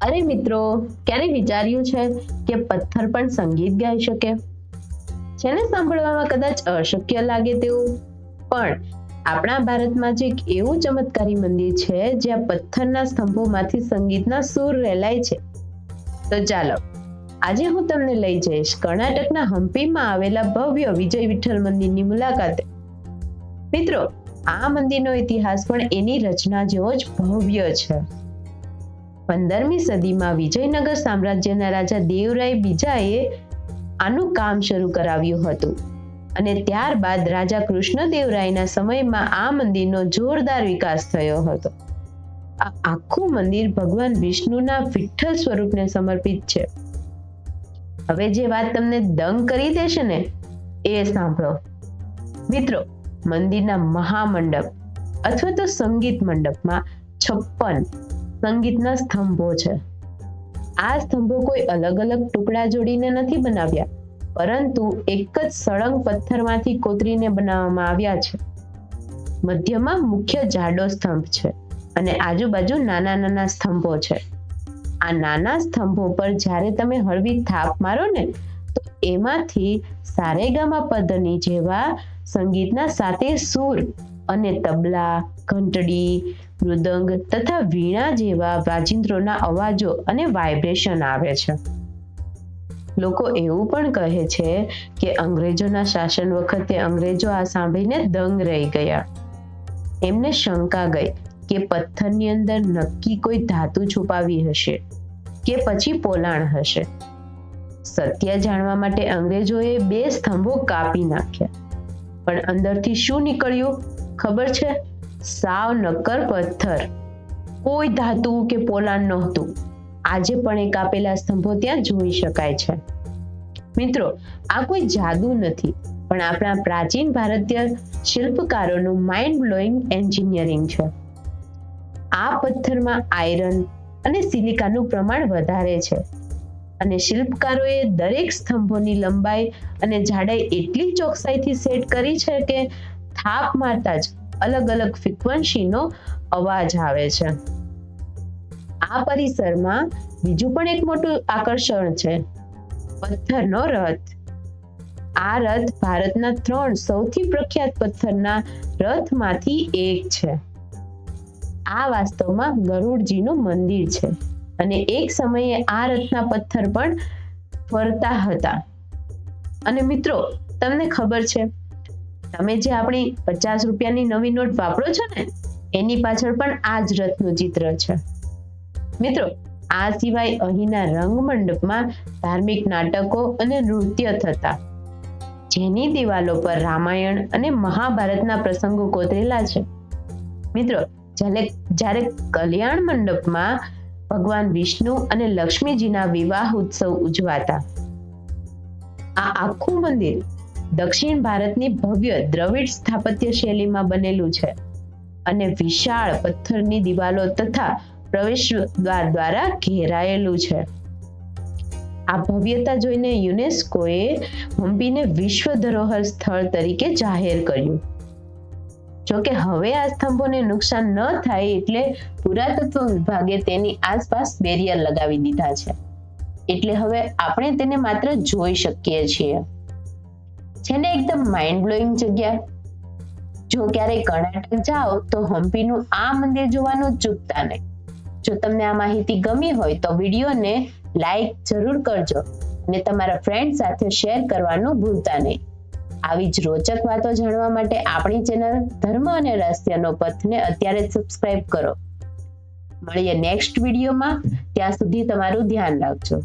અરે મિત્રો, ક્યારે વિચાર્યું છે કે પથ્થર પણ સંગીત ગાઈ શકે? જેને સાંભળવામાં કદાચ અશક્ય લાગે તેવું, પણ આપણા ભારતમાં જ એક એવું ચમત્કારી મંદિર છે જ્યાં પથ્થરના સ્તંભોમાંથી સંગીતના સૂર રેલાય છે. તો ચાલો, આજે હું તમને લઈ જઈશ કર્ણાટકના હમ્પીમાં આવેલા ભવ્ય વિજય વિઠ્ઠલ મંદિરની મુલાકાતે. મિત્રો, આ મંદિરનો ઇતિહાસ પણ એની રચના જેવો જ ભવ્ય છે. 15મી સદીમાં વિજયનગર સામ્રાજ્યના રાજા દેવરાય બીજાએ આનું કામ શરૂ કરાવ્યું હતું અને ત્યારબાદ રાજા કૃષ્ણદેવરાયના સમયમાં આ મંદિરનો જોરદાર વિકાસ થયો હતો. આ આખું મંદિર ભગવાન વિષ્ણુના વિઠ્ઠલ સ્વરૂપને સમર્પિત છે. હવે જે વાત તમને દંગ કરી દેશે ને એ સાંભળો. મિત્રો, મંદિરના મહામંડપ અથવા તો સંગીત મંડપમાં 56 સંગીતના સ્તંભો છે. આ સ્તંભો કોઈ અલગ અલગ ટુકડા જોડીને નથી બનાવ્યા, પરંતુ એક જ સળંગ પથ્થરમાંથી કોતરીને બનાવવામાં આવ્યા છે. મધ્યમાં મુખ્ય જાડો સ્તંભ છે અને આજુબાજુ નાના નાના સ્તંભો છે. આ નાના સ્તંભો પર જ્યારે તમે હળવી થાપ મારો ને તો એમાંથી સારેગામા પધની જેવા સંગીતના 7 સૂર અને તબલા, ઘંટડી, મૃદંગ તથા વીણા જેવા વાજિંત્રોના અવાજો અને વાઇબ્રેશન આવે છે. લોકો એવું પણ કહે છે કે અંગ્રેજોના શાસન વખતે અંગ્રેજો આ સાંભળીને દંગ રહી ગયા. એમને શંકા ગઈ કે પથ્થરની અંદર નક્કી કોઈ ધાતુ છુપાવી હશે કે પછી પોલાણ હશે. સત્ય જાણવા માટે અંગ્રેજોએ 2 સ્તંભો કાપી નાખ્યા, પણ અંદરથી શું નીકળ્યું ખબર છે? સાવ નક્કર પથ્થર, કોઈ ધાતુ કે પોલાણ નહોતું. આજે પણ એ કાપેલા સ્તંભો ત્યાં જોઈ શકાય છે. મિત્રો, આ કોઈ જાદુ નથી, પણ આપણા પ્રાચીન ભારતીય શિલ્પકારોનું માઇન્ડ બ્લોઈંગ એન્જિનિયરિંગ છે. આ પથ્થરમાં આયરન અને સિલિકાનું પ્રમાણ વધારે છે અને શિલ્પકારોએ દરેક સ્તંભોની લંબાઈ અને જાડાઈ એટલી ચોકસાઈથી સેટ કરી છે કે થાપ મારતા જ અલગ અલગ ફ્રીક્વન્સીનો અવાજ આવે છે. આ પરિસરમાં બીજું પણ એક મોટું આકર્ષણ છે, પથ્થરનો રથ. આ રથ ભારતના 3 સૌથી પ્રખ્યાત પથ્થરના રથમાંથી એક છે. આ વાસ્તવમાં ગરુડજીનું મંદિર છે અને એક સમયે આ રથના પથ્થર પણ ફરતા હતા. અને મિત્રો, તમને ખબર છે, તમે જે આપણી 50 રૂપિયાની નવી નોટ વાપરો છો ને એની પાછળ પણ આ જ રથનું ચિત્ર છે. મિત્રો, આ સિવાય અહીંના રંગમંડપમાં ધાર્મિક નાટકો અને નૃત્ય થતા, જેની દિવાલો પર રામાયણ અને મહાભારતના પ્રસંગો કોતરેલા છે. મિત્રો, જ્યારે કલ્યાણ મંડપમાં ભગવાન વિષ્ણુ અને લક્ષ્મીજીના વિવાહ ઉત્સવ ઉજવાતા. આ આખું મંદિર દક્ષિણ ભારતની ભવ્ય દ્રવિડ સ્થાપત્ય શૈલીમાં બનેલું છે અને વિશાળ પથ્થરની દિવાલો તથા પ્રવેશદ્વાર દ્વારા ઘેરાયેલું છે. આ ભવ્યતા જોઈને યુનેસ્કોએ હમ્પીને વિશ્વ ધરોહર સ્થળ તરીકે જાહેર કર્યું. જોકે હવે આ સ્તંભોને નુકસાન ન થાય એટલે પુરાતત્વ વિભાગે તેની આસપાસ બેરિયર લગાવી દીધા છે. એટલે હવે આપણે તેને માત્ર જોઈ શકીએ છીએ. છે ને એકદમ માઇન્ડ બ્લોઈંગ જગ્યા. જો ક્યારેય કર્ણાટક જાઓ તો હમ્પીનું આ મંદિર જોવાનું ચૂકતા નહીં. જો તમને આ માહિતી ગમી હોય તો વિડીયોને લાઈક જરૂર કરજો અને તમારા ફ્રેન્ડ સાથે શેર કરવાનું ભૂલતા નહીં. આવી જ રોચક વાતો જાણવા માટે આપણી ચેનલ ધર્મ અને રહસ્યનો પથને અત્યારે જ સબસ્ક્રાઇબ કરો. મળીએ નેક્સ્ટ વિડીયોમાં. ત્યાં સુધી તમારું ધ્યાન રાખજો.